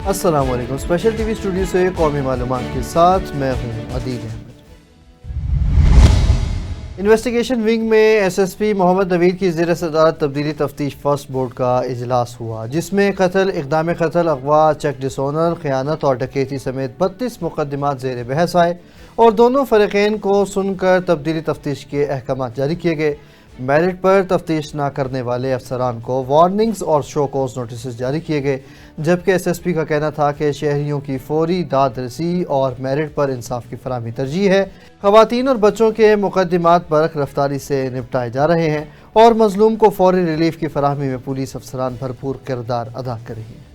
अस्सलाम वालेकुम। Special TV studio से कौमी मालूमात के साथ मैं हूँ अदील अहमद। इन्वेस्टिगेशन विंग में एसएसपी मोहम्मद नवीद की ज़ेर सदारत तब्दीली तफ्तीश फर्स्ट बोर्ड का इजलास हुआ, जिसमें कत्ल, इक़दाम कत्ल, अगवा, चेक डिसऑनर, ख़यानत और डकैती समेत 32 मुकदमात ज़ेर बहस आए और दोनों फ़रीक़ैन को सुनकर तब्दीली तफ्तीश के अहकाम जारी किए गए। मेरिट पर तफ्तीश न करने वाले अफसरान को वार्निंग्स और शो कॉज नोटिस जारी किए गए, जबकि एसएसपी का कहना था कि शहरियों की फौरी दाद रसी और मेरिट पर इंसाफ की फराहमी तरजीह है। ख़वातीन और बच्चों के मुकदमात बरख रफ्तारी से निपटाए जा रहे हैं और मजलूम को फौरी रिलीफ की फराहमी में पुलिस अफसरान भरपूर किरदार अदा कर रही हैं।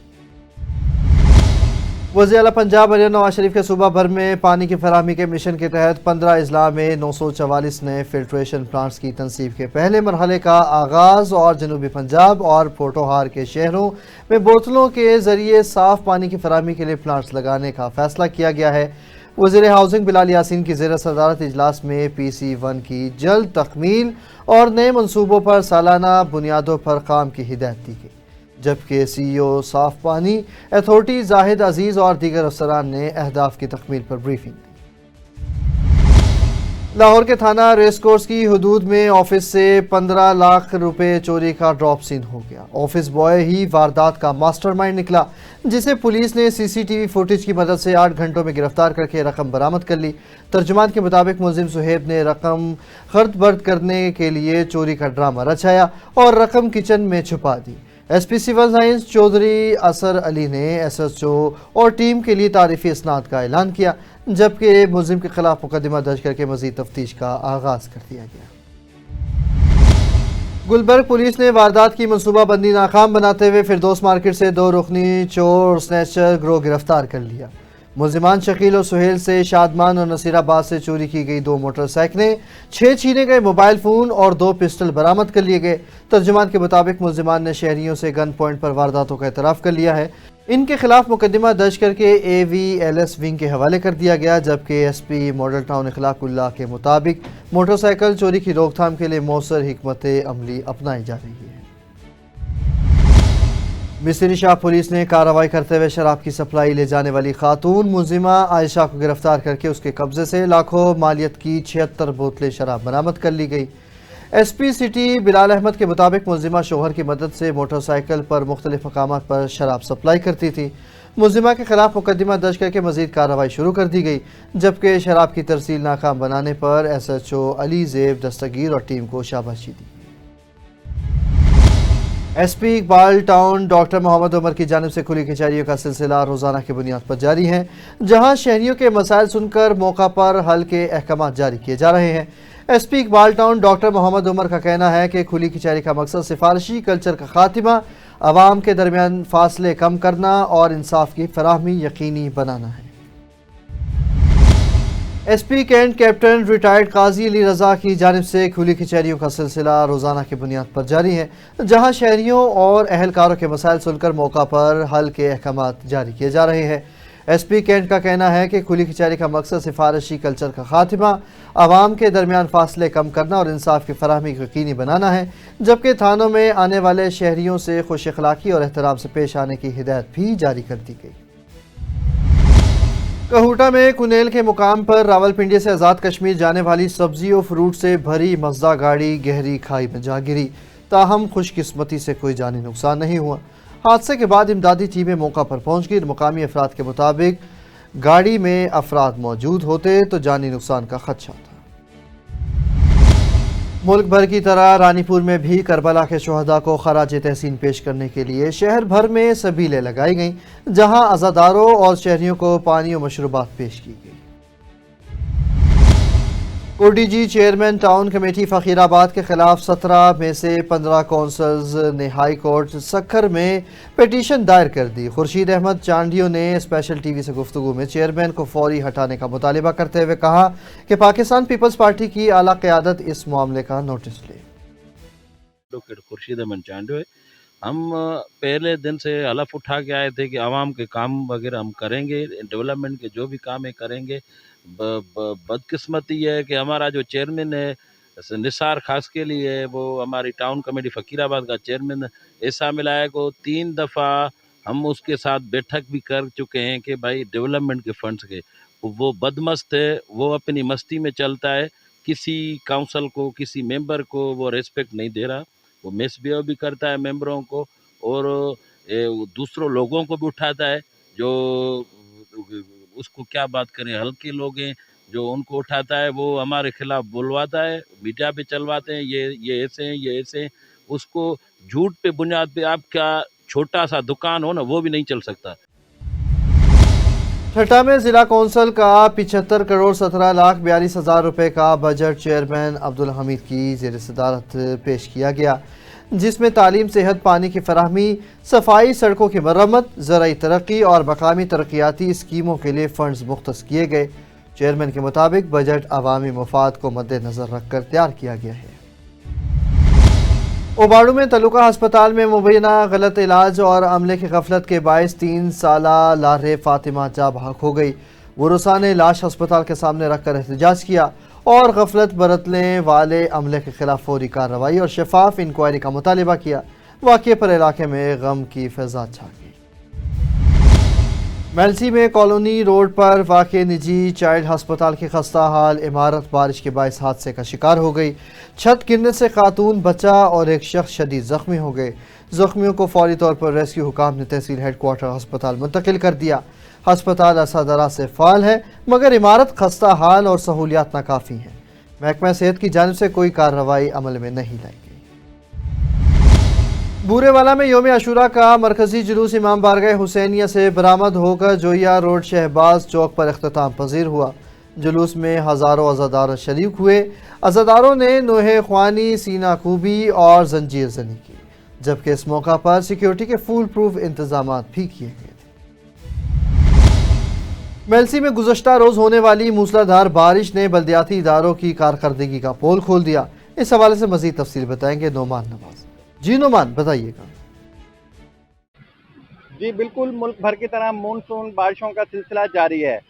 वज़ीर आला पंजाब मरियम नवाज शरीफ के सूबा भर में पानी की फराहमी के मिशन के तहत 15 अजला में 944 नए फिल्ट्रेशन प्लांट्स की तनसीब के पहले मरहले का आगाज़ और जनूबी पंजाब और पोटोहार के शहरों में बोतलों के ज़रिए साफ़ पानी की फराहमी के लिए प्लांट्स लगाने का फ़ैसला किया गया है। वज़ीर हाउसिंग बिलाल यासीन की ज़ेर सदारत इजलास में PC1 की जल्द तकमील और नए मनसूबों पर सालाना बुनियादों पर काम की हिदायत दी गई, जबकि CEO साफ पानी अथॉरिटी जाहिद अजीज़ और दीगर अफसरान ने अहदाफ की तकमील पर ब्रीफिंग दी। लाहौर के थाना रेस कोर्स की हदूद में ऑफिस से 15 लाख रुपए चोरी का ड्रॉप सीन हो गया। ऑफिस बॉय ही वारदात का मास्टरमाइंड निकला, जिसे पुलिस ने CCTV फुटेज की मदद से 8 घंटों में गिरफ्तार करके रकम बरामद कर ली। तर्जुमान के मुताबिक मुलजिम सुहेब ने रकम खर्द बर्द करने के लिए चोरी का ड्रामा रचाया और रकम किचन में छुपा दी। SP सिविल साइंस चौधरी असर अली ने SHO और टीम के लिए तारीफी इसनाद का ऐलान किया, जबकि मुलजिम के खिलाफ मुकदमा दर्ज करके मजीद तफ्तीश का आगाज कर दिया गया। गुलबर्ग पुलिस ने वारदात की मनसूबाबंदी नाकाम बनाते हुए फिरदौस मार्केट से 2 रुकनी चोर स्नैचर गिरोह गिरफ्तार कर लिया। मुलजिमान शकील और सुहेल से शादमान और नसीराबाद से चोरी की गई 2 मोटरसाइकिलें, 6 छीने गए मोबाइल फ़ोन और 2 पिस्टल बरामद कर लिए गए। तर्जुमान के मुताबिक मुलजिमान ने शहरियों से गन पॉइंट पर वारदातों का एतराफ़ कर लिया है। इनके खिलाफ मुकदमा दर्ज करके AVLS विंग के हवाले कर दिया गया, जबकि SP मॉडल टाउन इखलाकुल्लाह के मुताबिक मोटरसाइकिल चोरी की रोकथाम के लिए मौसर हिकमत अमली अपनाई जा रही है। मिस्री शाह पुलिस ने कार्रवाई करते हुए शराब की सप्लाई ले जाने वाली खातून मुलजिमा आयशा को गिरफ्तार करके उसके कब्जे से लाखों मालियत की 76 बोतलें शराब बरामद कर ली गई। SP सिटी बिलाल अहमद के मुताबिक मुलजिमा शोहर की मदद से मोटरसाइकिल पर मुख्तलिफ मकामात पर शराब सप्लाई करती थी। मुलजिमा के खिलाफ मुकदमा दर्ज करके मजीद कार्रवाई शुरू कर दी गई, जबकि शराब की तरसील नाकाम बनाने पर SHO अली ज़ेब दस्तगीर और टीम को शाबाशी दी। SP Iqbal town doctor Mohammad Umar की जानिब से खुली कचहरियों का सिलसिला रोज़ाना की बुनियाद पर जारी है, जहां शहरियों के मसाइल सुनकर मौका पर हल के अहकाम जारी किए जा रहे हैं। SP Iqbal town doctor Mohammad Umar का कहना है कि खुली कचहरी का मकसद सिफारशी कल्चर का खात्मा, आवाम के दरमियान फासले कम करना और इंसाफ की फराहमी यकीनी बनाना है। SP कैंट कैप्टन रिटायर्ड काजी अली रजा की जानिब से खुली कचहरियों का सिलसिला रोज़ाना की बुनियाद पर जारी है, जहां शहरियों और अहलकारों के मसाइल सुनकर मौका पर हल के अहकाम जारी किए जा रहे हैं। SP कैंट का कहना है कि खुली कचहरी का मकसद सिफारशी कल्चर का खात्मा, आवाम के दरमियान फासले कम करना और इंसाफ की फराहमी यकीनी बनाना है, जबकि थानों में आने वाले शहरियों से खुश अखलाकी और एहतराम से पेश आने की हिदायत भी जारी कर दी गई। कहूटा में कुनेल के मुकाम पर रावलपिंडी से आज़ाद कश्मीर जाने वाली सब्जी और फ्रूट से भरी मज़दा गाड़ी गहरी खाई में जा गिरी, ताहम खुशकिस्मती से कोई जानी नुकसान नहीं हुआ। हादसे के बाद इमदादी टीमें मौका पर पहुंच गई। मुकामी अफराद के मुताबिक गाड़ी में अफराद मौजूद होते तो जानी नुकसान का खदशा था। मुल्क भर की तरह रानीपुर में भी करबला के शोहदा को खराज तहसीन पेश करने के लिए शहर भर में सबीलें लगाई गईं, जहां अज़ादारों और शहरियों को पानी और मशरूबात पेश की गई। ODG चेयरमैन टाउन कमेटी फ़कीराबाद के खिलाफ 17 में से 15 कौंसल्स ने हाई कोर्ट सक्खर में पिटीशन दायर कर दी। खुर्शीद अहमद चांडियो ने स्पेशल टीवी से गुफ्तगू में चेयरमैन को फौरी हटाने का मुतालिबा करते हुए कहा कि पाकिस्तान पीपल्स पार्टी की आला क़यादत इस मामले का नोटिस ले। खुर्शीद अहमद चांडियो, हम पहले दिन से हलफ उठा के आए थे कि आवाम के काम वगैरह हम करेंगे, डेवलपमेंट के जो भी काम है करेंगे। बदकिस्मती है कि हमारा जो चेयरमैन है निसार खास के लिए, वो हमारी टाउन कमेटी फ़कीराबाद का चेयरमैन ऐसा मिला है को 3 दफ़ा हम उसके साथ बैठक भी कर चुके हैं कि भाई डेवलपमेंट के फंड्स के वो बदमस्त है, वो अपनी मस्ती में चलता है, किसी काउंसिल को किसी मेंबर को वो रेस्पेक्ट नहीं दे रहा, वो मिसबिहेव भी करता है मेंबरों को, और दूसरों लोगों को भी उठाता है जो उसको क्या बात करें हल्के लोग हैं जो उनको उठाता है, वो हमारे खिलाफ बुलवाता है, मीडिया पे चलवाते हैं, ये ऐसे हैं, ये ऐसे हैं। उसको झूठ पे बुनियाद पे आपका छोटा सा दुकान हो ना वो भी नहीं चल सकता। ठट्टा में जिला कौंसिल का 75 करोड़ 17 लाख 42 हज़ार रुपए का बजट चेयरमैन अब्दुल हमीद की ज़ेर सदारत पेश किया गया, जिसमें तालीम, सेहत, पानी की फराहमी, सफाई, सड़कों की मरम्मत, ज़राई तरक्की और मकामी तरक्याती स्कीमों के लिए फंड्स मुख्तस किए गए। चेयरमैन के मुताबिक बजट अवामी मफाद को मद्देनज़र रखकर तैयार किया गया है। ओबाड़ू में तलुका हस्पताल में मुबैना गलत इलाज और अमले की गफलत के बायस 3 साला लारे फातिमा जा भाग हो गई। वरुसा ने लाश अस्पताल के सामने रखकर एहतजाज किया और गफलत बरतने वाले अमले के खिलाफ फौरी कार्रवाई और शफाफ इंक्वायरी का मुतालबा किया। वाक़े पर इलाके में गम की फ़िज़ा छा गई। मेलसी में कॉलोनी रोड पर वाक़े निजी चाइल्ड हस्पताल की खस्ता हाल इमारत बारिश के बायस हादसे का शिकार हो गई। छत गिरने से खातून, बच्चा और एक शख्स शदीद ज़ख्मी हो गए। ज़ख्मियों को फौरी तौर पर रेस्क्यू हुकाम ने तहसील हेडक्वार्टर अस्पताल मुंतकिल कर दिया। हस्पताल असदरा से फ़ाल है मगर इमारत खस्ता हाल और सहूलियात नाकाफ़ी हैं। महकमा सेहत की जानिब से कोई कार्रवाई अमल में नहीं लाई गई। बूरेवाला में योम आशूरा का मरकजी जुलूस इमाम बारगाह हुसैनिया से बरामद होकर जोया रोड शहबाज चौक पर इख्तिताम पजीर हुआ। जुलूस में हज़ारों अज़ादार शरीक हुए। अज़ादारों ने नोहे ख्वानी, सीना खूबी और जंजीर जनी की, जबकि इस मौका पर सिक्योरिटी के फुल प्रूफ इंतजाम भी किए गए थे। मेलसी में गुज़श्ता रोज़ होने वाली मूसलाधार बारिश ने बल्दियाती इदारों की कारकर्दगी का पोल खोल दिया। इस हवाले से मज़ीद तफसील बताएंगे नोमान नवाज। जी नोमान, बताइएगा। जी बिल्कुल, मुल्क भर की तरह मानसून बारिशों का सिलसिला जारी है।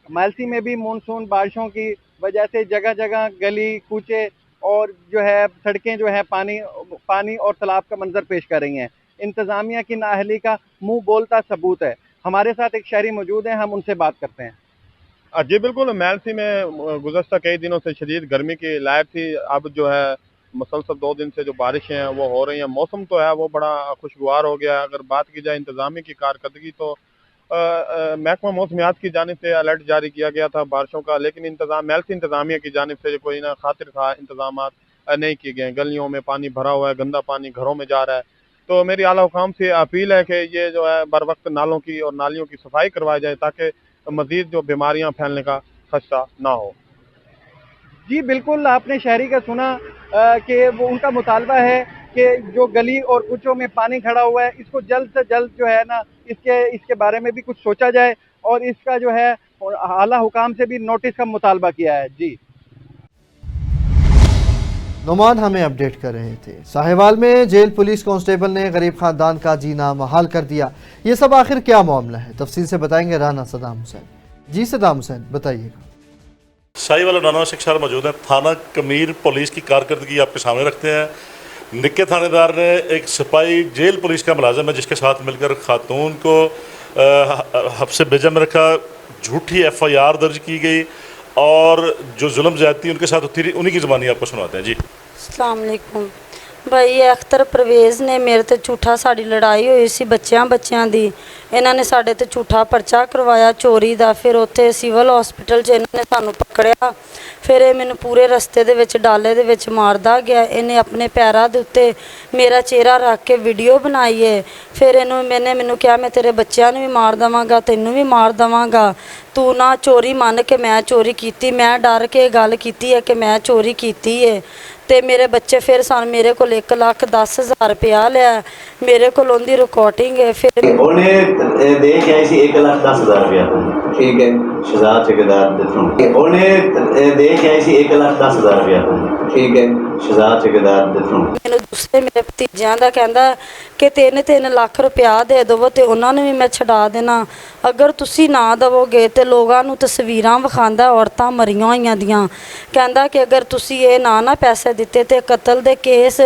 मेलसी में भी मानसून बारिशों की वजह से जगह जगह गली कूचे और जो है सड़कें जो है पानी और तालाब का मंजर पेश कर रही हैं। इंतज़ामिया की नाअहली का मुंह बोलता सबूत है। हमारे साथ एक शहरी मौजूद हैं, हम उनसे बात करते हैं। जी बिल्कुल, मेलसी में गुज़श्ता कई दिनों से शदीद गर्मी की लायक थी। अब जो है मुसलसल 2 दिन से जो बारिशें हैं वो हो रही हैं। मौसम तो है वो बड़ा खुशगवार हो गया है। अगर बात की जाए इंतज़ामी की कारकर्दगी तो महकमा मौसमियात की जानिब से अलर्ट जारी किया गया था बारिशों का, लेकिन मेलसी इंतज़ामिया की जानिब से कोई ना खातिर खा इंतजाम नहीं किए गए। गलियों में पानी भरा हुआ है, गंदा पानी घरों में जा रहा है। तो मेरी आला हुकाम से अपील है कि ये जो है बर वक्त नालों की और नालियों की सफाई करवाई जाए ताकि मज़ीद जो बीमारियाँ फैलने का खदशा ना हो। जी बिल्कुल, आपने शहरी का सुना कि वो उनका मुतालबा है कि जो गली और कुचों में पानी खड़ा हुआ है इसको जल्द से जल्द जो है ना इसके बारे में भी कुछ सोचा जाए और इसका जो है आला हुकाम से भी नोटिस का मुतालबा किया है। जी नोमान हमें अपडेट कर रहे थे। साहिवाल में जेल पुलिस कांस्टेबल ने गरीब खानदान का जीना महाल कर दिया। ये सब आखिर क्या मामला है, तफसील से बताएंगे राना सदाम हुसैन। जी सदाम हुसैन, बताइएगा। शाहीवाल नाना शिक्षार मौजूद हैं। थाना कमीर पुलिस की कारकर्दगी आपके सामने रखते हैं। निक्के थानेदार ने एक सिपाही जेल पुलिस का मुलाजिम है जिसके साथ मिलकर खातून को हफ्से बेजा में रखा, झूठी FIR दर्ज की गई और जो जुल्म ज्यादती उनके साथ होती रही उन्हीं की ज़बानी आपको सुनाते हैं। जी अस्सलाम वालेकुम भाई, अख्तर परवेज़ ने मेरे ते झूठा साड़ी लड़ाई हुई सी बच्चों दी। इन्हों ने साढ़े ते झूठा परचा करवाया चोरी का। फिर उत्थे सिविल हॉस्पिटल च इन्होंने सानू पकड़िया। फिर ये मैनू पूरे रस्ते दे विच डाले दे विच मारदा गया। इन्हें अपने पैरों के उत्ते मेरा चेहरा रख के वीडियो बनाई है। फिर मैंने मैनू कहा मैं तेरे बच्चों भी मार देवांगा, तैनू भी मार देवांगा, तू ना चोरी मन के मैं चोरी की। मैं डर के गल की है कि मैं चोरी की है। तो मेरे बच्चे फिर मेरे को 1,10,000 रुपया लिया। मेरे को उनकी रिकॉर्डिंग है। फिर उन्हें दे के आई सी 1,10,000 रुपया। ठीक है, शहजाद ठेकेदार उन्हें दे के आई सी 1,10,000 रुपया। ठीक है, शहजाद ठेकेदार मैंने दूसरे मेरे भतीजियां का कहता कि 3 लाख रुपया दे दवो तो उन्होंने भी मैं छड़ा देना। अगर तुसी ना दवोगे तो लोगों तस्वीरां विखांदा औरतां मरियां होईयां दियां। कहता कि अगर तुसी ये ना पैसे ਦਿੱਤੇ ਤੇ ਕਤਲ ਦੇ ਕੇਸ,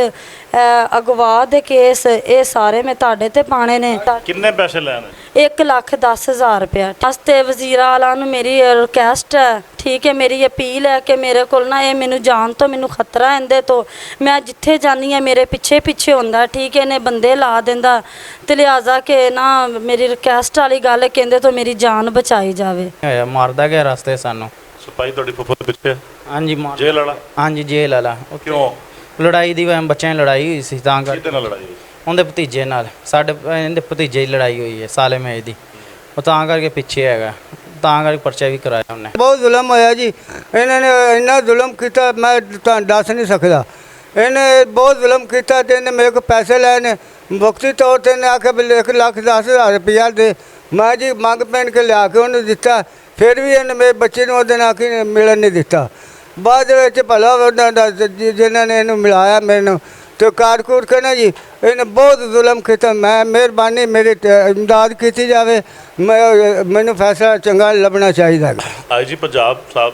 ਅਗਵਾ ਦੇ ਕੇਸ, ਇਹ ਸਾਰੇ ਮੈਂ ਤੁਹਾਡੇ ਤੇ ਪਾਣੇ ਨੇ। ਕਿੰਨੇ ਪੈਸੇ ਲੈਣੇ? 1,10,000 ਰੁਪਇਆ। ਤੇ ਵਜ਼ੀਰ ਆਲਾ ਨੂੰ ਮੇਰੀ ਰਿਕੁਐਸਟ ਹੈ, ਠੀਕ ਹੈ, ਮੇਰੀ ਅਪੀਲ ਹੈ ਕਿ ਮੇਰੇ ਕੋਲ ਨਾ ਇਹ ਮੈਨੂੰ ਜਾਣ ਤੋਂ ਮੈਨੂੰ ਖਤਰਾ ਇਹਦੇ ਤੋਂ। ਮੈਂ ਜਿੱਥੇ ਜਾਂਦੀ ਹਾਂ ਮੇਰੇ ਪਿੱਛੇ ਹੁੰਦਾ, ਠੀਕ ਹੈ, ਇਹਨੇ ਬੰਦੇ ਲਾ ਦਿੰਦਾ, ਤੇ ਲਿਹਾਜ਼ਾ ਕਿ ਨਾ ਮੇਰੀ ਰਿਕੁਐਸਟ ਵਾਲੀ ਗੱਲ ਕਹਿੰਦੇ ਤੋਂ ਮੇਰੀ ਜਾਨ ਬਚਾਈ ਜਾਵੇ। ਮਾਰਦਾ ਗਿਆ ਰਸਤੇ ਸਾਨੂੰ। ਸਿਪਾਹੀ ਤੁਹਾਡੀ ਫੁੱਫੜ ਦੇ ਪਿੱਛੇ? ਹਾਂਜੀ ਜੇਲ੍ਹ ਵਾਲਾ? ਹਾਂਜੀ ਜੇਲ੍ਹ ਵਾਲਾ। ਕਿਉਂ? ਲੜਾਈ ਦੀ ਬੱਚਿਆਂ ਦੀ ਲੜਾਈ ਹੋਈ ਸੀ ਤਾਂ ਕਰਕੇ। ਕਿਹਦੇ ਨਾਲ ਲੜਾਈ ਹੋਈ? ਉਹਦੇ ਭਤੀਜੇ ਨਾਲ, ਸਾਡੇ ਇਹਦੇ ਭਤੀਜੇ ਦੀ ਲੜਾਈ ਹੋਈ ਹੈ ਸਾਲੇ ਮੇਜ ਦੀ, ਉਹ ਤਾਂ ਕਰਕੇ ਪਿੱਛੇ ਹੈਗਾ, ਤਾਂ ਕਰਕੇ ਪਰਚਾ ਵੀ ਕਰਾਇਆ ਉਹਨੇ। ਬਹੁਤ ਜ਼ੁਲਮ ਹੋਇਆ ਜੀ, ਇਹਨਾਂ ਨੇ ਇੰਨਾ ਜ਼ੁਲਮ ਕੀਤਾ ਮੈਂ ਤੁਹਾਨੂੰ ਦੱਸ ਨਹੀਂ ਸਕਦਾ। ਇਹਨੇ ਬਹੁਤ ਜ਼ੁਲਮ ਕੀਤਾ ਤੇ ਇਹਨੇ ਮੇਰੇ ਕੋਲ ਪੈਸੇ ਲਏ ਨੇ ਵਕਤੀ ਤੌਰ ਤੇ। ਇਹਨੇ ਆਖਿਆ ਵੀ 1,10,000 ਰੁਪਇਆ ਦੇ। ਮੈਂ ਜੀ ਮੰਗ ਪੈਣ ਕੇ ਲਿਆ ਕੇ ਉਹਨੂੰ ਦਿੱਤਾ, ਫਿਰ ਵੀ ਇਹਨੇ ਮੇਰੇ ਬੱਚੇ ਨੂੰ ਉਹਦੇ ਨਾਲ ਕੀ ਮਿਲਣ ਨਹੀਂ ਦਿੱਤਾ। ਬਾਅਦ ਦੇ ਵਿੱਚ ਭਲਾ ਉਹਨਾਂ ਦਾ ਜਿਨ੍ਹਾਂ ਨੇ ਇਹਨੂੰ ਮਿਲਾਇਆ ਮੈਨੂੰ ਤੇ ਕਾਰਕੂਰ ਕੇ ਨਾ ਜੀ ਇਹਨੇ ਬਹੁਤ ਜ਼ੁਲਮ ਕੀਤਾ। ਮੈਂ ਮਿਹਰਬਾਨੀ ਮੇਰੀ ਇਮਦਾਦ ਕੀਤੀ ਜਾਵੇ, ਮੈਨੂੰ ਫੈਸਲਾ ਚੰਗਾ ਲੱਭਣਾ ਚਾਹੀਦਾ। IG पंजाब साहब,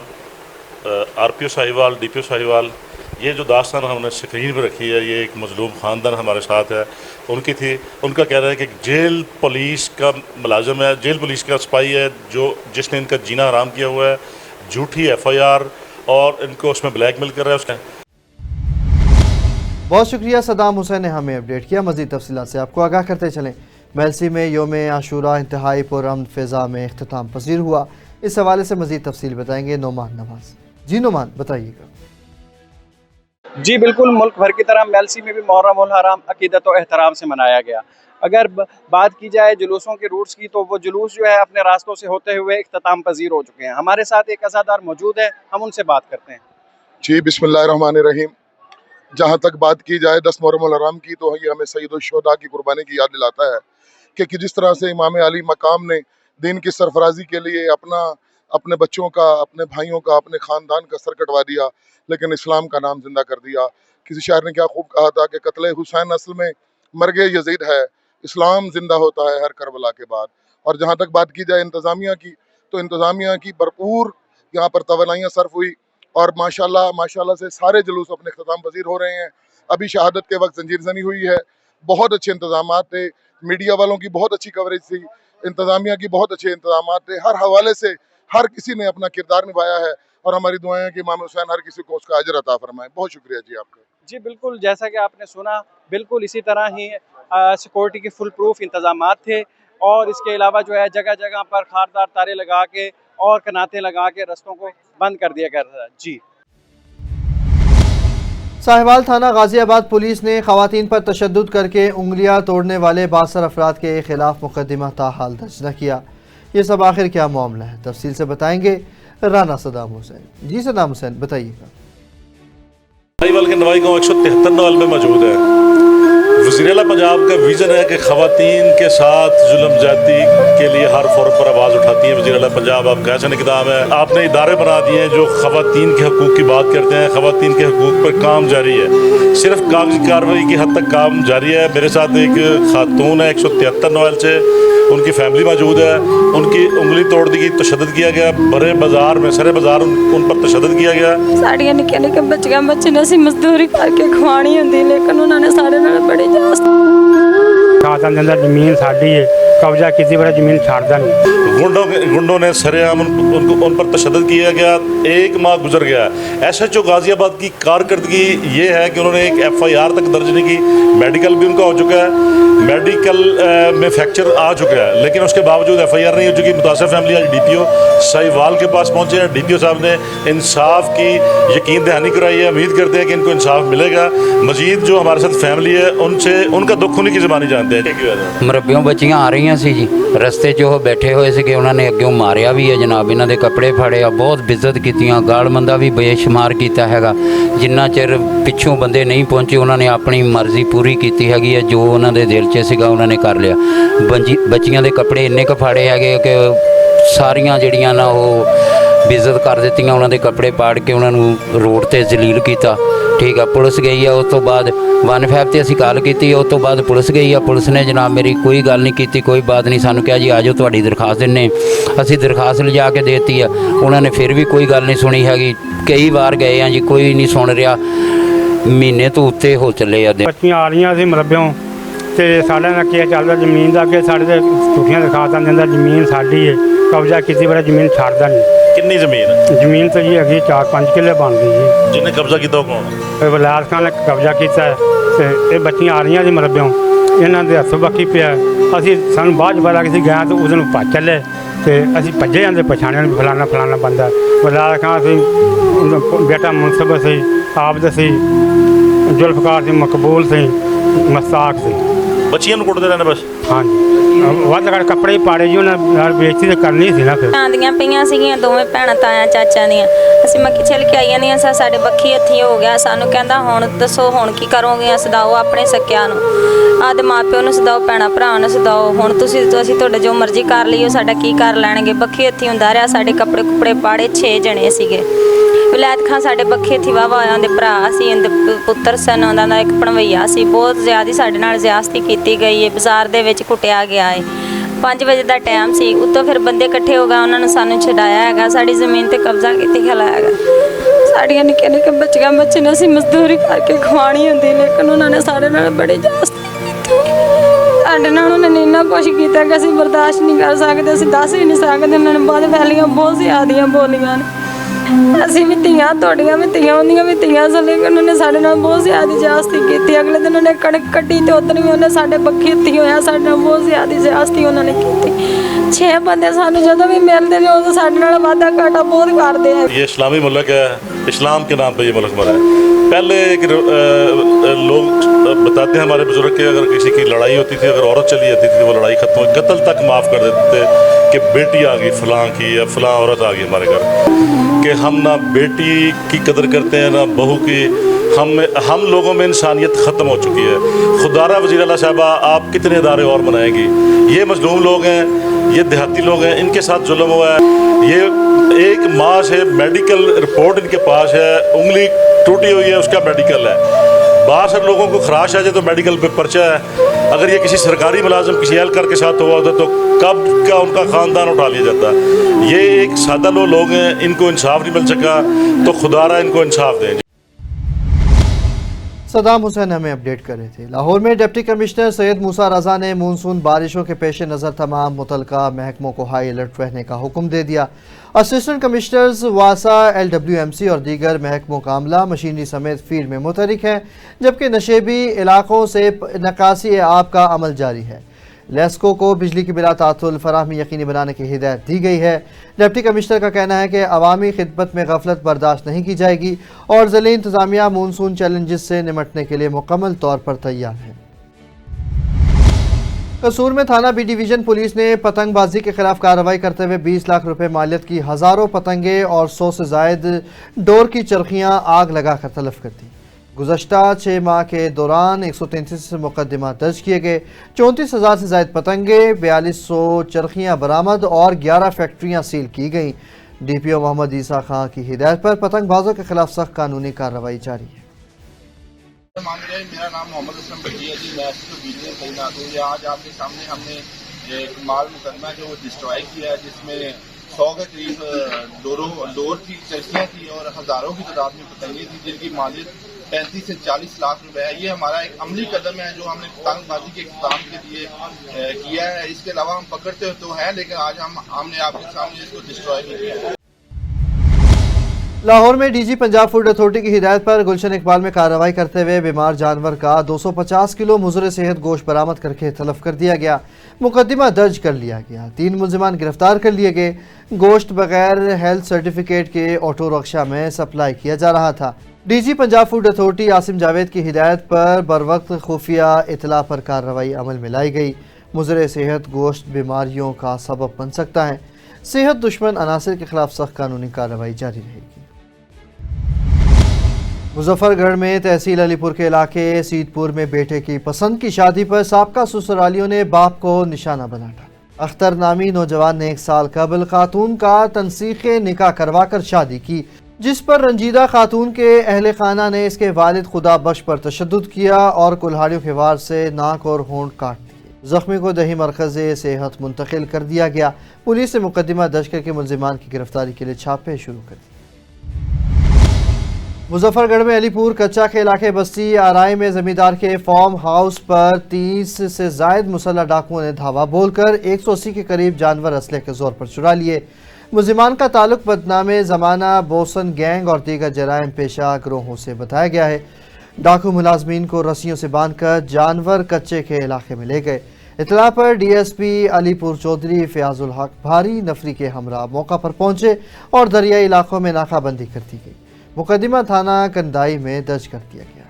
RPO साहिवाल, DPO साहिवाल, ये जो दास्तान हमने स्क्रीन पर रखी है, ये एक मजलूम ख़ानदान हमारे साथ है, उनकी थी। उनका कहना है कि जेल पुलिस का मुलाजम है, जेल पुलिस का सिपाही है जिसने इनका जीना हराम किया हुआ है, झूठी FIR और इनको उसमें ब्लैकमेल कर रहा है उसने। बहुत शुक्रिया सदाम हुसैन ने हमें अपडेट किया। मज़ीद तफसीलात से आपको आगाह करते चलें। मेलसी में योम आशूरा इंतहाई पुरअमन फ़िज़ा में इख्तिताम पज़ीर हुआ। इस हवाले से मज़ीद तफसील बताएंगे नोमान नवाज़। जी नोमान, बताइएगा। जी बिल्कुल, मुल्क भर की तरह मेलसी में भी मुहर्रम उल हराम अकीदत और एहतराम से मनाया गया। अगर बात की जाए जुलूसों के रूट्स की, तो वो जुलूस जो है अपने रास्तों से होते हुए इख्तिताम पज़ीर हो चुके हैं। हमारे साथ एक अज़ादार मौजूद है, हम उनसे बात करते हैं। जी बिस्मिल्लाहिर्रहमानिर्रहीम। जहाँ तक बात की जाए 10 मुहर्रम उल हराम की, तो ये हमें सैयदुल शुहदा की कुर्बानी की याद दिलाता है कि जिस तरह से इमाम अली मकाम ने दीन की सरफराजी के लिए अपने बच्चों का, अपने भाइयों का, अपने ख़ानदान का सर कटवा दिया, लेकिन इस्लाम का नाम जिंदा कर दिया। किसी शायर ने क्या खूब कहा था कि कत्ले हुसैन असल में मर्गे यजीद है, इस्लाम जिंदा होता है हर करबला के बाद। और जहाँ तक बात की जाए इंतज़ामिया की, तो इंतज़ामिया की भरपूर यहाँ पर तवनाइयाँ सर्फ हुई और माशाल्लाह से सारे जुलूस अपने इख्तिताम पज़ीर हो रहे हैं। अभी शहादत के वक्त जंजीर ज़नी हुई है, बहुत अच्छे इंतज़ामात थे, मीडिया वालों की बहुत अच्छी कवरेज थी, इंतज़ामिया की बहुत अच्छे इंतज़ामात थे। हर हवाले से हर किसी ने अपना किरदार निभाया है और हमारी दुआएं हैं कि इमाम हुसैन हर किसी को उसका अजर अता फरमाए। बहुत शुक्रिया जी आपका। जी बिल्कुल, जैसा कि आपने सुना, बिल्कुल इसी तरह ही सिक्योरिटी के फुल प्रूफ इंतज़ामात थे और इसके अलावा जो है जगह जगह पर खारदार तारे लगा के और कनाते लगा के रस्तों को बंद कर दिया गया था। जी साहिवाल थाना गाजियाबाद पुलिस ने ख़वातीन पर तशद्दुद करके उंगलियां तोड़ने वाले 62 अफराद के खिलाफ मुकदमा ताहाल दर्ज न किया। ये सब आखिर क्या मामला है, तफसील से बताएंगे राना सदाम हुसैन। जी सदाम हुसैन, बताइएगा। साहिवाल के नवाई गाँव 173 नवल में मौजूद है। वज़ीर आला पंजाब का विज़न है कि ख़वातीन के साथ जुल्म ज़्यादती के लिए हर फोरम पर आवाज़ उठाती है वज़ीर आला पंजाब। आपका ऐसा इक़दाम है, आपने इदारे बना दिए हैं जो ख़वातीन के हकूक़ की बात करते हैं। ख़वातीन के हकूक़ पर काम जारी है, सिर्फ कागजी कार्रवाई की हद तक काम जारी है। मेरे साथ एक खातून है 173 नवल से, उनकी फैमिली मौजूद है। उनकी उंगली तोड़ दी गई, तशद्दुद किया गया, बड़े बाजार में सरे बाजार उन पर तशद्दुद किया गया। साड़ियाँ निक्के निक्के बच्चे ने असीं मजदूरी करके खवानी होंदी, लेकिन उन्होंने साढ़े नाल बड़ी खातन के अंदर जमीन साड़ी है, कब्जा किसी पर जमीन छाड़ता नहीं। गुंडों ने सरेआम उन पर तशद्दुद किया गया। 1 माह गुजर गया। SHO गाजियाबाद की कारकर्दगी ये है कि उन्होंने एक FIR तक दर्ज नहीं की। मेडिकल भी उनका हो चुका है, मेडिकल में फ्रैक्चर आ चुका है, लेकिन उसके बावजूद FIR नहीं हो चुकी। मुतासिर फैमिली आज DPO साहिवाल के पास पहुंचे हैं। DPO साहब ने इंसाफ की यकीन दहानी कराई है। उम्मीद करते हैं कि इनको इंसाफ मिलेगा। मजीद जो हमारे साथ फैमिली है उनसे उनका दुख उन्हीं की ज़बानी जानते हैं। मरबियों बच्चियां आ रही सी जी, रस्ते 'ਚ ਉਹ बैठे हुए थे, उन्होंने अग्यों मारिया भी है जनाब, इन्हों के कपड़े फाड़े, बहुत बेइज्जत की, गाल मंदा भी बेशुमार किया है। जिन्ना चिर पिछों बंदे नहीं पहुँचे उन्होंने अपनी मर्जी पूरी की हैगी है, जो उन्होंने दिल 'ਚ सीगा उन्होंने कर लिया। बच्चियां के कपड़े इन्ने क फाड़े है कि सारियां जड़ियां ना वो बेइज्जत कर दी, उन्होंने कपड़े पाड़ के उन्होंने रोड पर जलील किया। ठीक है, पुलिस गई है, उस तो बाद 155 ਤੇ ਅਸੀਂ ਕਾਲ ਕੀਤੀ, ਉਸ ਤੋਂ ਬਾਅਦ ਪੁਲਿਸ ਗਈ ਆ। ਪੁਲਿਸ ਨੇ ਜਨਾਬ ਮੇਰੀ ਕੋਈ ਗੱਲ ਨਹੀਂ ਕੀਤੀ, ਕੋਈ ਬਾਤ ਨਹੀਂ, ਸਾਨੂੰ ਕਿਹਾ ਜੀ ਆ ਜਾਓ ਤੁਹਾਡੀ ਦਰਖਾਸਤ ਦਿੰਨੇ। ਅਸੀਂ ਦਰਖਾਸਤ ਲਿਜਾ ਕੇ ਦੇਤੀ ਆ, ਉਹਨਾਂ ਨੇ ਫਿਰ ਵੀ ਕੋਈ ਗੱਲ ਨਹੀਂ ਸੁਣੀ ਹੈਗੀ। ਕਈ ਵਾਰ ਗਏ ਆ ਜੀ, ਕੋਈ ਨਹੀਂ ਸੁਣ ਰਿਹਾ। ਮਹੀਨੇ ਤੋਂ ਉੱਤੇ ਹੋ ਚੱਲੇ ਆ ਦਿਨ। ਬੱਚੀਆਂ ਆ ਰਹੀਆਂ ਸੀ ਮਰਬਿਓਂ ਤੇ ਸਾਡੇ ਨਾਲ ਕੀ ਚੱਲਦਾ ਜ਼ਮੀਨ ਦਾ ਕਿ ਸਾਡੇ ਤੇ ਝੂਠੀਆਂ ਦਿਖਾਤਾਂ ਦਿੰਦਾ ਜ਼ਮੀਨ ਸਾਡੀ ਹੈ, ਕਬਜ਼ਾ ਕੀਤੀ ਪਰ ਜ਼ਮੀਨ ਛੱਡਦਾ ਨਹੀਂ। ਕਿੰਨੀ ਜ਼ਮੀਨ ਹੈ? ਜ਼ਮੀਨ ਤਾਂ ਜੀ ਹੈਗੀ 4-5 ਕਿੱਲੇ ਬਣਦੀ ਜੀ। ਜਿਹਨੇ ਕਬਜ਼ਾ ਕੀਤਾ ਉਹ ਕੌਣ ਹੈ? ਇਹ ਵਲਾਦ ਖਾਨ ਨੇ ਕਬਜ਼ਾ ਕੀਤਾ ਹੈ ਤੇ ਇਹ ਬੱਚੀਆਂ ਆ ਰਹੀਆਂ ਸੀ ਮਰਬਿਓਂ, ਇਹਨਾਂ ਦੇ ਹੱਥੋਂ ਬਾਕੀ ਪਿਆ। ਅਸੀਂ ਸਾਨੂੰ ਬਾਅਦ 'ਚ ਪਤਾ ਕਿ ਅਸੀਂ ਗਏ ਤਾਂ ਉਸ ਨੂੰ ਭੱਜ ਚੱਲੇ ਤੇ ਅਸੀਂ ਭੱਜੇ ਜਾਂਦੇ ਪਛਾਣਿਆ ਫਲਾਣਾ ਬੰਦਾ ਵਲਾਦ ਖਾਨ ਸੀ, ਬੇਟਾ ਮੁਨਸਬ ਸੀ, ਆਬਦ ਸੀ, ਜ਼ੁਲਫਕਾਰ ਸੀ, ਮਕਬੂਲ ਸੀ, ਮਸਤਾਕ ਸੀ। ਬੱਚੀਆਂ ਨੂੰ ਕੁੱਟਦੇ ਰਹਿੰਦੇ ਬਸ? ਹਾਂਜੀ, ਵੱਧ ਘੱਟ ਕੱਪੜੇ ਹੀ ਪਾੜੇ ਜੀ ਉਹਨਾਂ ਨਾਲ ਬੇਇੱਜ਼ਤੀ ਤਾਂ ਕਰਨੀ ਸੀ ਨਾ। ਫਿਰ ਆਂਦੀਆਂ ਪਈਆਂ ਸੀਗੀਆਂ ਦੋਵੇਂ ਭੈਣਾਂ ਤਾਇਆਂ ਚਾਚਿਆਂ ਦੀਆਂ, ਅਸੀਂ ਮੱਕੀ ਛਿਲ ਕੇ ਆਈਆਂ ਦੀਆਂ ਸਾਡੇ ਬੱਖੀ ਹੱਥੀ ਹੋ ਗਿਆ। ਸਾਨੂੰ ਕਹਿੰਦਾ ਹੁਣ ਦੱਸੋ ਹੁਣ ਕੀ ਕਰੋਗੇ, ਸਦਾਓ ਆਪਣੇ ਸਕਿਆਂ ਨੂੰ, ਆਦੇ ਮਾਪਿਓ ਨੂੰ ਸਦਾਓ, ਭੈਣਾਂ ਭਰਾਵਾਂ ਨੂੰ ਸਦਾਓ, ਹੁਣ ਅਸੀਂ ਤੁਹਾਡੇ ਜੋ ਮਰਜ਼ੀ ਕਰ ਲਈਓ, ਸਾਡਾ ਕੀ ਕਰ ਲੈਣਗੇ। ਬੱਖੀ ਹੱਥੀ ਹੁੰਦਾ ਰਿਹਾ, ਸਾਡੇ ਕੱਪੜੇ ਕੁੱਪੜੇ ਪਾੜੇ, 6 ਜਣੇ ਸੀਗੇ। ਵਲੈਤ ਖਾਂ ਸਾਡੇ ਬੱਖੀ ਹੱਥੀ ਵਾਹਵਾ ਉਹਦੇ ਭਰਾ ਸੀ, ਉਹਦੇ ਪੁੱਤਰ ਸਨ, ਉਹਨਾਂ ਦਾ ਇੱਕ ਭਣਵਈਆ ਸੀ। ਬਹੁਤ ਜ਼ਿਆਦਾ ਸਾਡੇ ਨਾਲ ਜ਼ਿਆਦਤੀ ਕੀਤੀ ਗਈ ਹੈ, ਬਾਜ਼ਾਰ ਦੇ ਵਿੱਚ ਕੁੱਟਿਆ ਗਿਆ ਹੈ। 5 ਵਜੇ ਦਾ ਟਾਈਮ ਸੀ, ਉੱਤੋਂ ਫਿਰ ਬੰਦੇ ਇਕੱਠੇ ਹੋ ਗਏ, ਉਹਨਾਂ ਨੂੰ ਸਾਨੂੰ ਛਡਾਇਆ ਹੈਗਾ, ਸਾਡੀ ਜ਼ਮੀਨ ਤੇ ਕਬਜ਼ਾ ਕੀਤੀ ਖਿਲਾਇਆ ਹੈਗਾ। ਸਾਡੀਆਂ ਨਿੱਕੇ ਨਿੱਕੇ ਬੱਚੇ ਨੇ ਅਸੀਂ ਮਜ਼ਦੂਰੀ ਕਰਕੇ ਖਵਾਉਣੀ ਹੁੰਦੀ, ਲੇਕਿਨ ਉਹਨਾਂ ਨੇ ਸਾਡੇ ਨਾਲ ਬੜੀ ਜ਼ਿਆਦਤੀ ਕੀਤੀ। ਸਾਡੇ ਨਾਲ ਉਹਨਾਂ ਨੇ ਇੰਨਾ ਕੁਛ ਕੀਤਾ ਕਿ ਅਸੀਂ ਬਰਦਾਸ਼ਤ ਨਹੀਂ ਕਰ ਸਕਦੇ, ਅਸੀਂ ਦੱਸ ਵੀ ਨਹੀਂ ਸਕਦੇ। ਉਹਨਾਂ ਨੇ ਬਹੁਤ ਵੈਲੀਆਂ ਬਹੁਤ ਜ਼ਿਆਦੀਆਂ ਬੋਲੀਆਂ ਨੇ। ਅਸੀਂ ਵੀ ਧੀਆਂ, ਤੁਹਾਡੀਆਂ ਵੀ ਧੀਆਂ, ਉਹਦੀਆਂ ਵੀ ਧੀਆਂ ਸਨ, ਲੇਕਿਨ ਉਹਨਾਂ ਨੇ ਸਾਡੇ ਨਾਲ ਬਹੁਤ ਜ਼ਿਆਦਾ ਜ਼ਿਆਦਤੀ ਕੀਤੀ। ਅਗਲੇ ਦਿਨ ਉਹਨੇ ਕਣਕ ਕੱਢੀ ਤੇ ਉਦੋਂ ਵੀ ਉਹਨੇ ਸਾਡੇ ਬੱਖੀ ਹੱਥੀ ਹੋਇਆ, ਸਾਡੇ ਨਾਲ ਬਹੁਤ ਜ਼ਿਆਦਾ ਜ਼ਿਆਦਤੀ ਉਹਨਾਂ ਨੇ ਕੀਤੀ। 6 ਬੰਦੇ ਸਾਨੂੰ ਜਦੋਂ ਵੀ ਮਿਲਦੇ ਨੇ ਉਦੋਂ ਸਾਡੇ ਨਾਲ ਵਾਧਾ ਘਾਟਾ ਬਹੁਤ ਕਰਦੇ ਆ। ये इस्लामी मुल्क है, इस्लाम के नाम पे ये मुल्क बना है। पहले लोग बताते हैं हमारे बुजुर्ग के अगर किसी की लड़ाई होती थी, अगर औरत चली जाती थी तो वो लड़ाई खत्म हो, कत्ल तक माफ़ कर देते थे कि बेटी आ गई फलां की या फलां औरत आ गई हमारे घर, कि हम ना बेटी की कदर करते हैं ना बहू की। हम लोगों में इंसानियत ख़त्म हो चुकी है। खुदारा वज़ीर आला साहबा आप कितने इदारे और बनाएंगी? ये मजलूम लोग हैं, ये देहाती लोग हैं, इनके साथ जुल्म हुआ है। ये एक माँ से मेडिकल रिपोर्ट इनके पास है, उंगली टूटी हुई है, उसका मेडिकल है। बाहर से लोगों को खराश आ जाए तो मेडिकल पे पर्चा है। अगर ये किसी सरकारी मुलाजिम किसी एहलकार के साथ हुआ होता तो कब का उनका ख़ानदान उठा लिया जाता। ये एक सादा लोग हैं, इनको इंसाफ नहीं मिल सका, तो खुदारा इनको इंसाफ दें। सदाम हुसैन हमें अपडेट कर रहे थे। लाहौर में डिप्टी कमिश्नर सैयद मूसा रज़ा ने मानसून बारिशों के पेश नज़र तमाम मुतलका महकमों को हाई अलर्ट रहने का हुक्म दे दिया। असिस्टेंट कमिश्नर्स वासा, LWMC और दीगर महकमों का अमला मशीनरी समेत फील्ड में मुतहरिक है, जबकि नशेबी इलाकों से नकासी आब का अमल जारी है। लेस्को को बिजली की बिला तातुल फराहमी यकीनी बनाने की हिदायत दी गई है। डिप्टी कमिश्नर का कहना है कि अवामी खिदमत में गफलत बर्दाश्त नहीं की जाएगी और ज़िले इंतज़ामिया मानसून चैलेंजेस से निमटने के लिए मुकम्मल तौर पर तैयार है। कसूर में थाना बी डिवीज़न पुलिस ने पतंगबाजी के खिलाफ कार्रवाई करते हुए 20 लाख रुपए मालियत की हज़ारों पतंगे और 100 से जायद डोर की चरखियाँ आग लगाकर तलफ कर दी। गुज़श्ता 6 माह के दौरान 133 मुकदमा दर्ज किए गए, 34,000 से ज़ायद पतंगे, 4200 चरखियाँ बरामद और 11 फैक्ट्रियाँ सील की गईं। DPO मोहम्मद ईसा खां की हिदायत पर पतंगबाजों के खिलाफ सख्त कानूनी कार्रवाई जारी है। मेरा नाम मोहम्मद असलम बजी है जी, मैं तो तैनात हूँ। आज आपके सामने हमने एक माल मुकदमा जो डिस्ट्रॉय किया है, जिसमें 100 के करीब डोर की चरखियाँ थी और हज़ारों की तादाद में पतंगे थी, जिनकी मालियत 35 से 40 लाख रुपए है। ये हमारा एक अमली कदम है जो हमने पतंगबाजी के इख्तिताम के लिए किया है। इसके अलावा हम पकड़ते तो हैं, लेकिन आज हमने आपके सामने इसको डिस्ट्रॉय किया है। लाहौर में DG पंजाब फूड अथॉरिटी की हिदायत पर गुलशन इकबाल में कार्रवाई करते हुए बीमार जानवर का 250 किलो मुज़र सेहत गोश्त बरामद करके तलब कर दिया गया। मुकदमा दर्ज कर लिया गया। 3 मुलजिमान गिरफ्तार कर लिए गए। गोश्त बगैर हेल्थ सर्टिफिकेट के ऑटो रिक्शा में सप्लाई किया जा रहा था। DG Punjab food authority Asim Javed की हिदायत पर बरवक्त खुफिया इतला पर कार्रवाई अमल में लाई गई। मुज़र सेहत गोश्त बीमारियों का सबब बन सकता है। सेहत दुश्मन अनासर के खिलाफ सख्त कानूनी कार्रवाई जारी रहेगी। मुजफ्फरगढ़ में तहसील अलीपुर के इलाके सीतपुर में बेटे की पसंद की शादी पर साबका ससुरालियों ने बाप को निशाना बना डाला। अख्तर नामी नौजवान ने 1 साल कबल खातून का तनसीखे निकाह करवाकर शादी की, जिस पर रंजीदा खातून के अहले खाना ने इसके वालिद खुदा बख्श पर तशद्दुद किया और कुल्हाड़ियों के वार से नाक और होंठ काट दिए। जख्मी को दही मरकज़ सेहत मुंतकिल कर दिया गया। पुलिस ने मुकदमा दर्ज करके मुलजिमान की गिरफ्तारी के लिए छापे शुरू कर दिए। मुजफ्फरगढ़ में अलीपुर कच्चा के इलाके बस्ती आराई में जमींदार के फार्म हाउस पर 30 से जायद मुसल्लह डाकुओं ने धावा बोलकर 180 के करीब जानवर असले के जोर पर चुरा लिए। मुलजिमान का ताल्लुक बदनामे ज़माना बोसन गैंग और दीगर जराइम पेशा गिरोहों से बताया गया है। डाकू मुलाजमीन को रस्सियों से बांधकर जानवर कच्चे के इलाके में ले गए। इतला पर डीएसपी अलीपुर चौधरी फयाजुल हक भारी नफरी के हमरा मौका पर पहुंचे और दरियाई इलाकों में नाकाबंदी कर दी गई। मुकदमा थाना कंदाई में दर्ज कर दिया गया।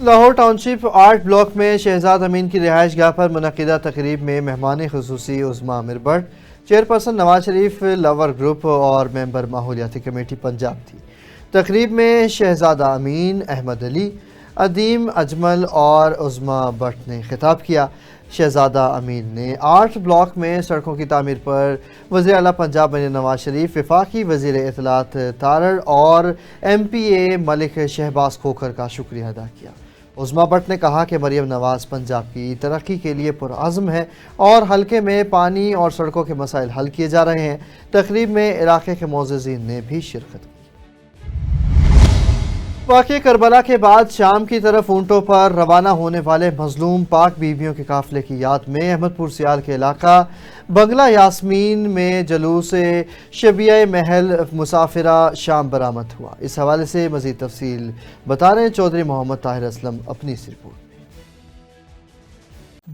लाहौर टाउनशिप 8 ब्लॉक में शहजाद अमीन की रिहाइश गाह पर मुनक़िदा तकरीब में मेहमान खुसूसी उज़्मा Aamir Bhatt, chairperson Nawaz Sharif lover group और मेंबर माहौलियाती कमेटी पंजाब थी। तकरीब में शहजादा अमीन, अहमद अली, अदीम अजमल और उज़्मा भट्ट ने खिताब किया। शहजादा अमीन ने 8 ब्लॉक में सड़कों की तामीर पर वज़ीर आला पंजाब बने नवाज शरीफ, वफाकी वज़ीर इत्तलात तारड़ और MPA मलिक शहबाज खोखर का शुक्रिया अदा किया। उज़्मा भट्ट ने कहा कि मरियम नवाज पंजाब की तरक्की के लिए पुरअज़्म है और हल्के में पानी और सड़कों के मसाइल हल किए जा रहे हैं। तकरीब में इलाके के मोअज़्ज़िज़ीन ने भी शिरकत की। वाक़े करबला के बाद शाम की तरफ ऊँटों पर रवाना होने वाले मजलूम पाक बीवियों के काफ़िले की याद में अहमदपुर सियाल के इलाका बंगला यास्मीन में जलूस शबिया महल मुसाफिरा शाम बरामद हुआ। इस हवाले से मज़ीद तफसील बता रहे हैं चौधरी मोहम्मद ताहिर असलम अपनी इस रिपोर्ट।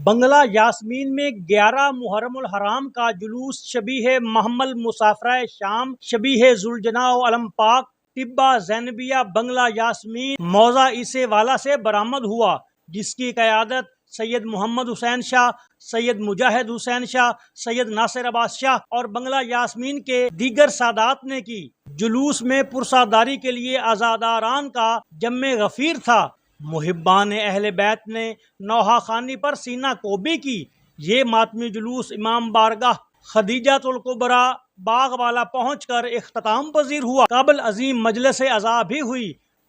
बंगला यास्मीन में 11 मुहर्रमुल हराम का जुलूस शबीह महमल मुसाफिरा शाम शबीह जुलजना अलम पाक तिब्बा ज़ैनबिया बंगला यास्मीन मौज़ा इसे वाला से बरामद हुआ, जिसकी क़यादत सैयद मोहम्मद हुसैन शाह, सैयद मुजाहिद हुसैन शाह, सैयद नासिर अब्बास शाह और बंगला यास्मीन के दीगर सादात ने की। जुलूस में पुरसादारी के लिए आज़ादारान का जम्मे गफ़ीर था। मुहिब्बान अहले बैत ने नौहा खानी पर सीना कोबी की। ये मातमी जुलूस इमाम बारगाह खदीजातुल कुबरा बाग वाला पहुंचकर इख्तिताम पजीर हुआ। काबिल अजीम मजलिस अज़ा भी हुई।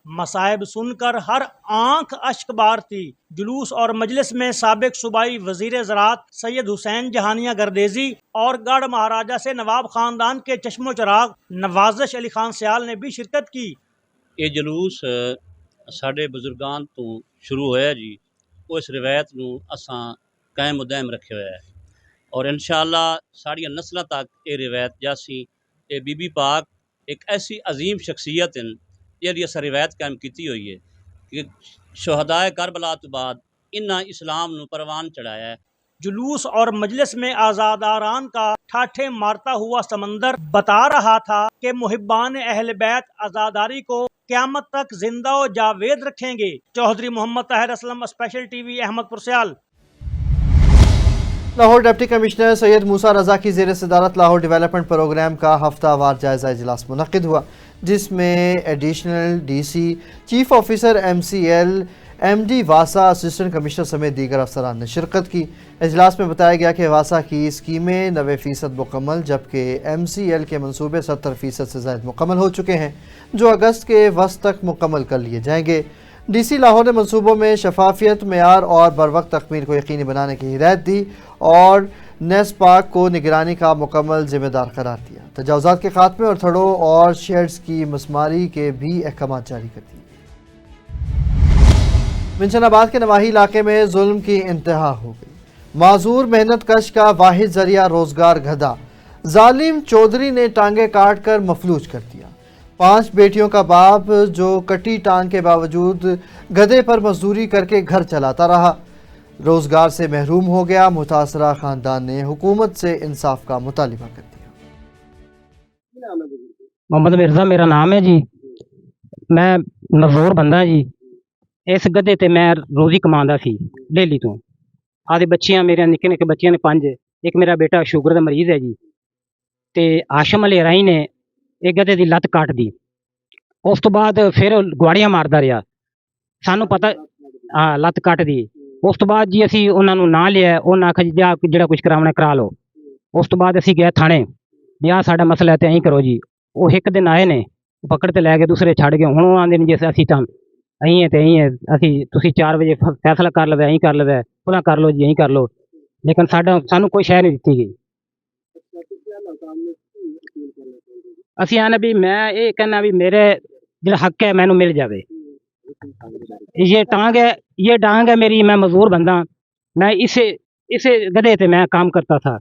मसाइब सुनकर हर आंख अश्क बार थी। जुलूस और मजलिस में साबिक सूबाई वजीर ज़राअत सैयद हुसैन जहानिया गर्देजी और गढ़ महाराजा से नवाब खानदान के चश्मो चराग नवाजिश अली खान सियाल ने भी शिरकत की। ये जुलूस साढ़े बुजुर्गान तो शुरू होया जी, उस रिवायत नूं असां कायम उदायम रखे हुआ है और इंशाअल्लाह साड़ियाँ नस्लों तक ये रिवायत जासी। ये बीबी पाक एक ऐसी अजीम शख्सियत हैं जिहदी असां रिवायत कायम की हुई है कि शहदाए करबला तो बाद इन्हां इस्लाम नूं परवान चढ़ाया है। जुलूस और मजलिस में आज़ादारान का ठाठे मारता हुआ समंदर बता रहा था कि मुहिब्बान अहल बैत आज़ादारी को क़यामत तक जिंदा व जावेद रखेंगे। चौधरी मोहम्मद ताहिर असलम, स्पेशल TV, अहमदपुर सियाल। लाहौर डिप्टी कमिश्नर सैयद मूसा रजा की ज़ेर सदारत लाहौर डेवलपमेंट प्रोग्राम का हफ्तावार जायज़ा इजलास मुनक़िद हुआ, जिसमें additional DC, chief officer MCL, MD वासा, असिस्टेंट कमिश्नर समेत दीगर अफसरान ने शिरकत की। इजलास में बताया गया कि वासा की स्कीमें 90% मुकम्मल, जबकि MCL के मनसूबे 70% से ज़ायद मुकम्मल हो चुके हैं, जो अगस्त के वस्त तक मुकम्मल कर लिए जाएंगे। DC लाहौर ने मनसूबों में शफाफियत, मेयार और बरवक्त तकमील को यकीनी बनाने की हिदायत दी और नेस्पाक को निगरानी का मुकम्मल जिम्मेदार करार दिया। तजावुज़ात के खात्मे और थड़ों और शेड्स की मसमारी के भी अहकाम जारी कर दिए। मिंशनाबाद के नवाही इलाके में जुल्म की इंतहा हो गई। माजूर मेहनत कश का वाहिद जरिया रोजगार गधा जालिम चौधरी ने टांगे काट कर मफलूज कर दिया। 5 बेटियों का बाप जो कटी टांग के बावजूद गधे पर मजदूरी करके घर चलाता रहा, रोजगार से महरूम हो गया। मुतासरा खानदान ने हुकूमत से इंसाफ का मुतालिबा कर दिया। मोहम्मद मिर्जा मेरा नाम है जी, मैं मजदूर बंदा जी। इस गधे ते मैं रोजी कमांदा सी डेली तो। आदि बच्चियां मेरे निक्के निक्के बच्चियां ने 5, एक मेरा बेटा शुगर का मरीज है जी। ते आशम अली राई ने एक गधे की लत्त काट दी। उस तो बाद फिर गुआड़ियां मारदा रहा, सानू पता लत्त कट दी। उस तो बाद जी असी उन्होंने ना लिया, उन्हें आखा जी जो कुछ करावना करा लो। उस तो बाद असी गए थाने, भी साडा मसला है तो करो जी। वो एक दिन आए ने, पकड़ ते लै गए, दूसरे छड़ गए। हुण आंदे ने जी असी तो अं है तो अं असी तुसीं 4 बजे फैसला कर लवे, अं कर लवे, भला कर लो जी, अं कर लो। लेकिन सानू कोई शह नहीं दी गई। ਅਸੀਂ ਆਨੇ ਵੀ ਮੈਂ ਇਹ कहना भी मेरे ਜਿਹੜਾ हक है मैनू मिल जावे। ये डांग है मेरी, मैं मजदूर बंदा, मैं इसे गधे ते मैं काम करता था,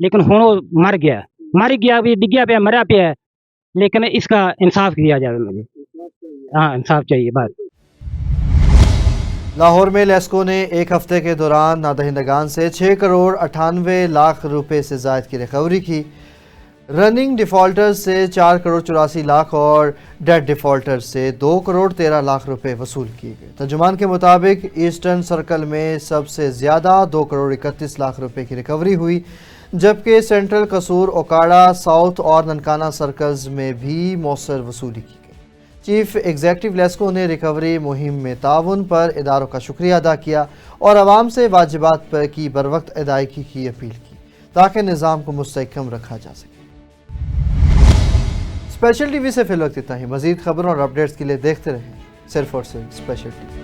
लेकिन हुण वो मर गया भी, डिग्या पे मरा पे है, लेकिन इसका इंसाफ किया जाए मुझे। हाँ, इंसाफ चाहिए बस। लाहौर में लेस्को ने एक हफ्ते के दौरान नादहिंदगान से 6 करोड़ 98 लाख रुपए से ज़ायद की रिकवरी की। रनिंग डिफ़ॉल्टर से 4 करोड़ 84 लाख और डेड डिफ़ॉल्टर से 2 करोड़ 13 लाख रुपए वसूल किए गए। तर्जुमान के मुताबिक ईस्टर्न सर्कल में सबसे ज़्यादा 2 करोड़ 31 लाख रुपए की रिकवरी हुई, जबकि सेंट्रल कसूर, ओकाड़ा, साउथ और ननकाना सर्कल्स में भी मौसर वसूली की गई। चीफ एग्जेक्टिव लेस्को ने रिकवरी मुहिम में ताउन पर इदारों का शुक्रिया अदा किया और आवाम से वाजिबात पर की बरवक्त अदायगी की अपील की ताकि निज़ाम को मुस्तहकम रखा जा सके। स्पेशल टीवी से फिल वक्त इतना ही। मज़ीद खबरों और अपडेट्स के लिए देखते रहें सिर्फ और सिर्फ स्पेशल टीवी।